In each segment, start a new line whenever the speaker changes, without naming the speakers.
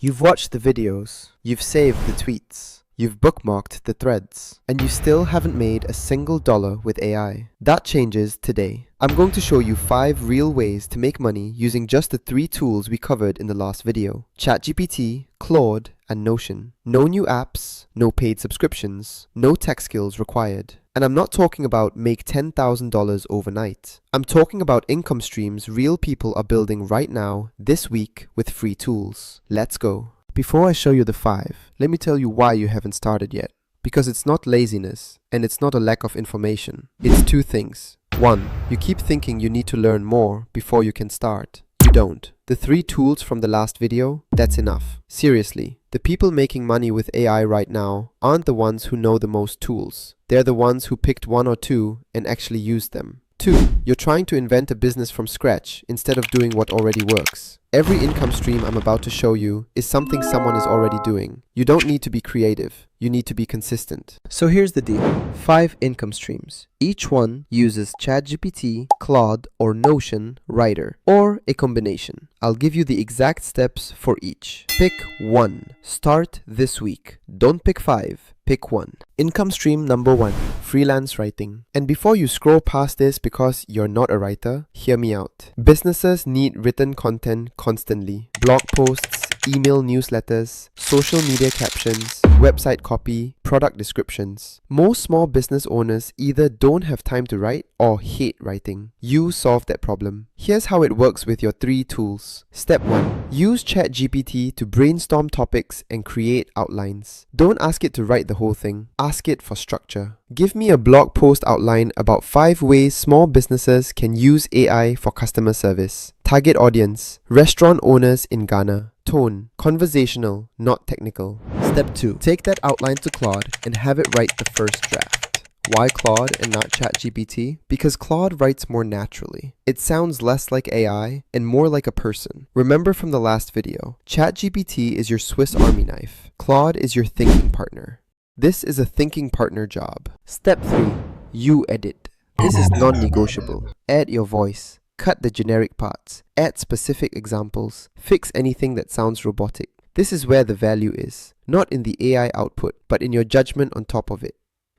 You've watched the videos, you've saved the tweets, you've bookmarked the threads, and you still haven't made a single dollar with AI. That changes today. I'm going to show you 5 real ways to make money using just the 3 tools we covered in the last video: ChatGPT, Claude, and Notion. No new apps, no paid subscriptions, no tech skills required. And I'm not talking about make $10,000 overnight. I'm talking about income streams real people are building right now, this week, with free tools. Let's go. Before I show you the 5, let me tell you why you haven't started yet. Because it's not laziness, and it's not a lack of information. It's 2 things. 1. You keep thinking you need to learn more before you can start. You don't. The 3 tools from the last video, that's enough. Seriously, the people making money with AI right now aren't the ones who know the most tools. They're the ones who picked 1 or 2 and actually used them. 2. You're trying to invent a business from scratch instead of doing what already works. Every income stream I'm about to show you is something someone is already doing. You don't need to be creative. You need to be consistent. So here's the deal. 5 income streams. Each one uses ChatGPT, Claude, or Notion Writer, or a combination. I'll give you the exact steps for each. Pick 1. Start this week. Don't pick 5. Pick 1. Income stream number 1. Freelance writing. And before you scroll past this because you're not a writer, hear me out. Businesses need written content constantly. Blog posts, email newsletters, social media captions, website copy, product descriptions. Most small business owners either don't have time to write or hate writing. You solve that problem. Here's how it works with your 3 tools. Step 1. Use ChatGPT to brainstorm topics and create outlines. Don't ask it to write the whole thing. Ask it for structure. Give me a blog post outline about 5 ways small businesses can use AI for customer service. Target audience: restaurant owners in Ghana. Tone: conversational, not technical. Step 2. Take that outline to Claude and have it write the first draft. Why Claude and not ChatGPT? Because Claude writes more naturally. It sounds less like AI and more like a person. Remember from the last video, ChatGPT is your Swiss Army knife. Claude is your thinking partner. This is a thinking partner job. Step 3. You edit. This is non-negotiable. Add your voice. Cut the generic parts. Add specific examples. Fix anything that sounds robotic. This is where the value is. Not in the AI output, but in your judgment on top of it.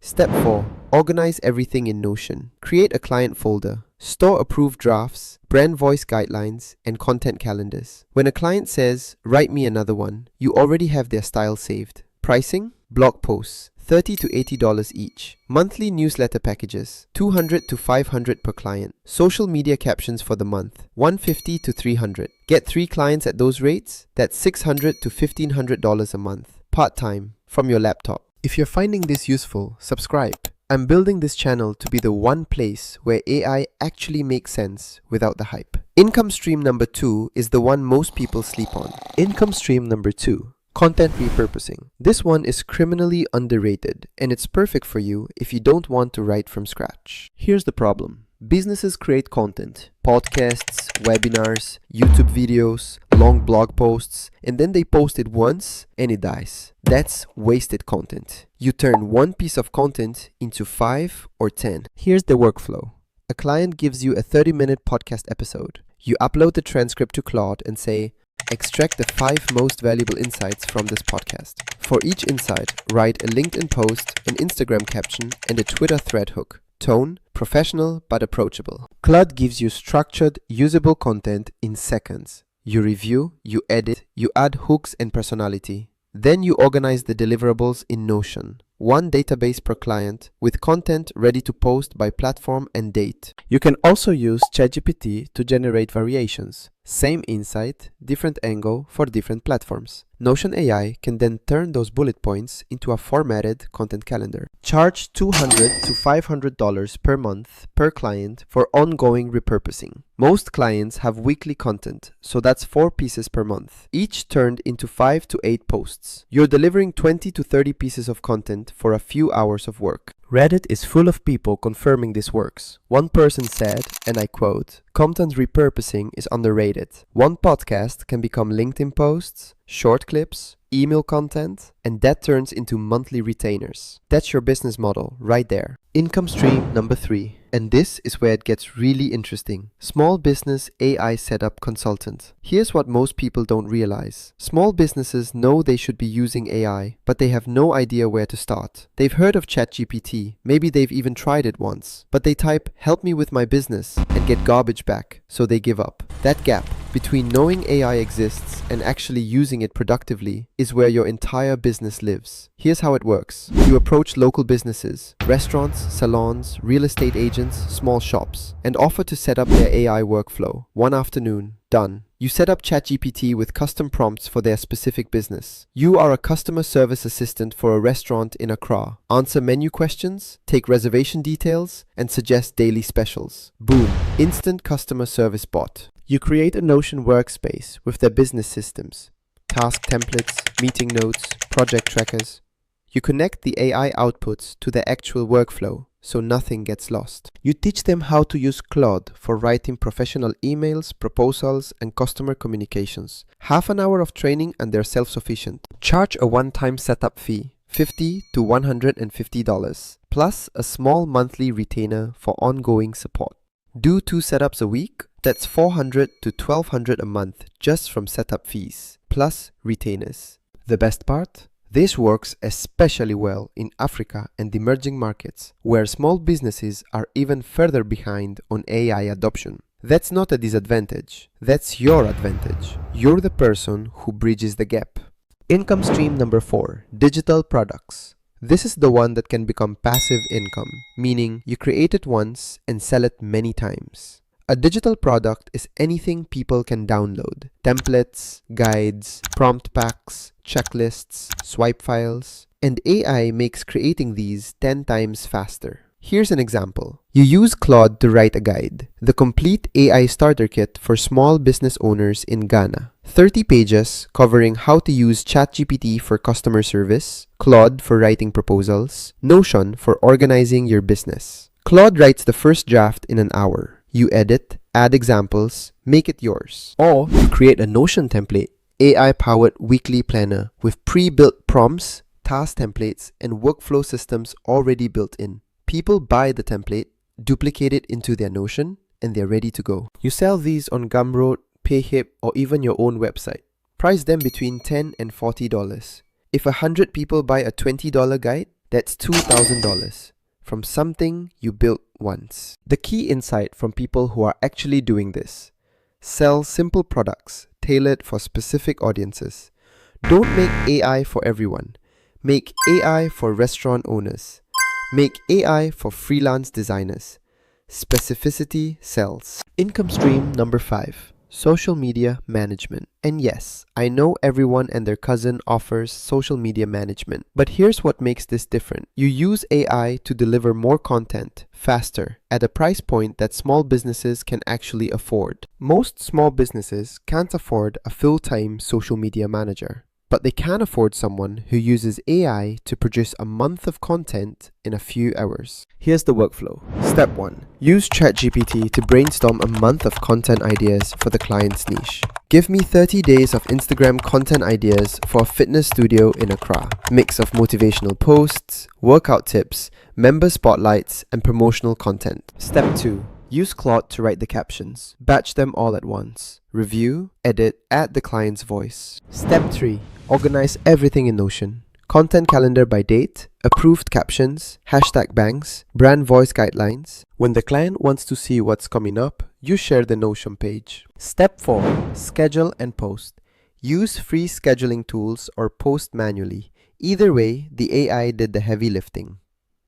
Step 4. Organize everything in Notion. Create a client folder. Store approved drafts, brand voice guidelines, and content calendars. When a client says, "Write me another one," you already have their style saved. Pricing? Blog posts, $30 to $80 each. Monthly newsletter packages, $200 to $500 per client. Social media captions for the month, $150 to $300. Get 3 clients at those rates? That's $600 to $1,500 a month. Part-time, from your laptop. If you're finding this useful, subscribe. I'm building this channel to be the one place where AI actually makes sense without the hype. Income stream number 2 is the one most people sleep on. Income stream number 2. Content repurposing. This one is criminally underrated, and it's perfect for you if you don't want to write from scratch. Here's the problem. Businesses create content, podcasts, webinars, YouTube videos, long blog posts, and then they post it once and it dies. That's wasted content. You turn one piece of content into 5 or 10. Here's the workflow. A client gives you a 30-minute podcast episode. You upload the transcript to Claude and say, "Extract the 5 most valuable insights from this podcast." For each insight, write a LinkedIn post, an Instagram caption, and a Twitter thread hook. Tone: professional but approachable. Claude gives you structured, usable content in seconds. You review, you edit, you add hooks and personality. Then you organize the deliverables in Notion. 1 database per client with content ready to post by platform and date. You can also use ChatGPT to generate variations. Same insight, different angle for different platforms. Notion AI can then turn those bullet points into a formatted content calendar. Charge $200 to $500 per month per client for ongoing repurposing. Most clients have weekly content, so that's 4 pieces per month, each turned into 5 to 8 posts. You're delivering 20 to 30 pieces of content for a few hours of work. Reddit is full of people confirming this works. One person said, and I quote, "Content repurposing is underrated. One podcast can become LinkedIn posts, short clips, email content, and that turns into monthly retainers. That's your business model right there. Income stream number 3. And this is where it gets really interesting. Small business AI setup consultant. Here's what most people don't realize. Small businesses know they should be using AI, but they have no idea where to start. They've heard of ChatGPT, maybe they've even tried it once, but they type, "help me with my business," and get garbage back, so they give up. That gap between knowing AI exists and actually using it productively is where your entire business lives. Here's how it works. You approach local businesses, restaurants, salons, real estate agents, small shops, and offer to set up their AI workflow. One afternoon, done. You set up ChatGPT with custom prompts for their specific business. You are a customer service assistant for a restaurant in Accra. Answer menu questions, take reservation details, and suggest daily specials. Boom! Instant customer service bot. You create a Notion workspace with their business systems, task templates, meeting notes, project trackers. You connect the AI outputs to their actual workflow, so nothing gets lost. You teach them how to use Claude for writing professional emails, proposals, and customer communications. Half an hour of training and they're self-sufficient. Charge a one-time setup fee, $50 to $150, plus a small monthly retainer for ongoing support. Do 2 setups a week? That's $400 to $1,200 a month just from setup fees, plus retainers. The best part? This works especially well in Africa and emerging markets, where small businesses are even further behind on AI adoption. That's not a disadvantage, that's your advantage. You're the person who bridges the gap. Income stream number 4, digital products. This is the one that can become passive income, meaning you create it once and sell it many times. A digital product is anything people can download. Templates, guides, prompt packs, checklists, swipe files, and AI makes creating these 10 times faster. Here's an example. You use Claude to write a guide, the complete AI starter kit for small business owners in Ghana. 30 pages covering how to use ChatGPT for customer service, Claude for writing proposals, Notion for organizing your business. Claude writes the first draft in an hour. You edit, add examples, make it yours. Or you create a Notion template, AI-powered weekly planner with pre-built prompts, task templates, and workflow systems already built in. People buy the template, duplicate it into their Notion, and they're ready to go. You sell these on Gumroad, Payhip, or even your own website. Price them between $10 and $40. If 100 people buy a $20 guide, that's $2,000 from something you built once. The key insight from people who are actually doing this: sell simple products tailored for specific audiences. Don't make AI for everyone. Make AI for restaurant owners. Make AI for freelance designers. Specificity sells. Income stream number 5. Social media management. And yes, I know everyone and their cousin offers social media management, but here's what makes this different. You use AI to deliver more content faster at a price point that small businesses can actually afford. Most small businesses can't afford a full-time social media manager, but they can afford someone who uses AI to produce a month of content in a few hours. Here's the workflow. Step 1. Use ChatGPT to brainstorm a month of content ideas for the client's niche. Give me 30 days of Instagram content ideas for a fitness studio in Accra. Mix of motivational posts, workout tips, member spotlights, and promotional content. Step 2. Use Claude to write the captions. Batch them all at once. Review, edit, add the client's voice. Step 3. Organize everything in Notion. Content calendar by date, approved captions, hashtag banks, brand voice guidelines. When the client wants to see what's coming up, you share the Notion page. Step 4. Schedule and post. Use free scheduling tools or post manually. Either way, the AI did the heavy lifting.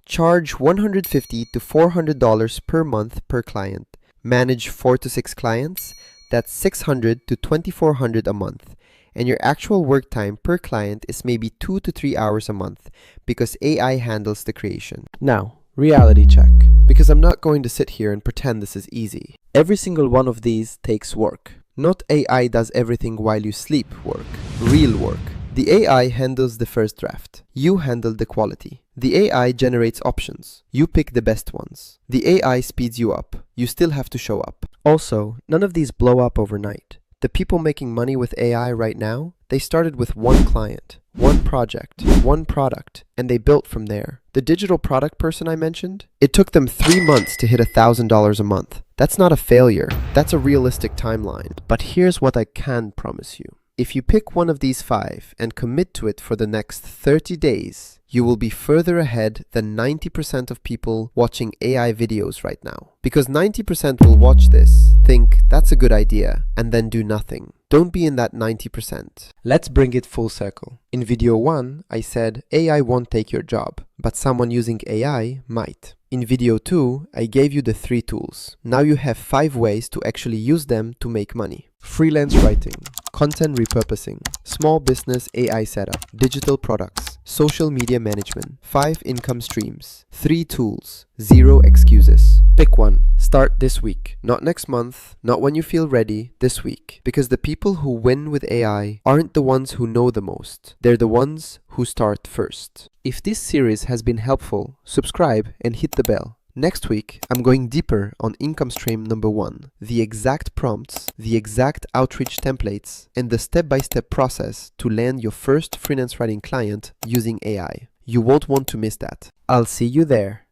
Charge $150 to $400 per month per client. Manage 4 to 6 clients. That's $600 to $2,400 a month. And your actual work time per client is maybe 2 to 3 hours a month because AI handles the creation. Now, reality check. Because I'm not going to sit here and pretend this is easy. Every single one of these takes work. Not AI does everything while you sleep work. Real work. The AI handles the first draft. You handle the quality. The AI generates options. You pick the best ones. The AI speeds you up. You still have to show up. Also, none of these blow up overnight. The people making money with AI right now, they started with one client, one project, one product, and they built from there. The digital product person I mentioned, it took them 3 months to hit $1,000 a month. That's not a failure. That's a realistic timeline. But here's what I can promise you. If you pick one of these 5 and commit to it for the next 30 days, you will be further ahead than 90% of people watching AI videos right now. Because 90% will watch this, think that's a good idea, and then do nothing. Don't be in that 90%. Let's bring it full circle. In video 1, I said AI won't take your job, but someone using AI might. In video 2, I gave you the 3 tools. Now you have 5 ways to actually use them to make money. Freelance writing, content repurposing, small business AI setup, digital products, social media management, 5 income streams, 3 tools, 0 excuses. Pick one. Start this week. Not next month, not when you feel ready, this week. Because the people who win with AI aren't the ones who know the most. They're the ones who start first. If this series has been helpful, subscribe and hit the bell. Next week, I'm going deeper on income stream number 1, the exact prompts, the exact outreach templates, and the step-by-step process to land your first freelance writing client using AI. You won't want to miss that. I'll see you there.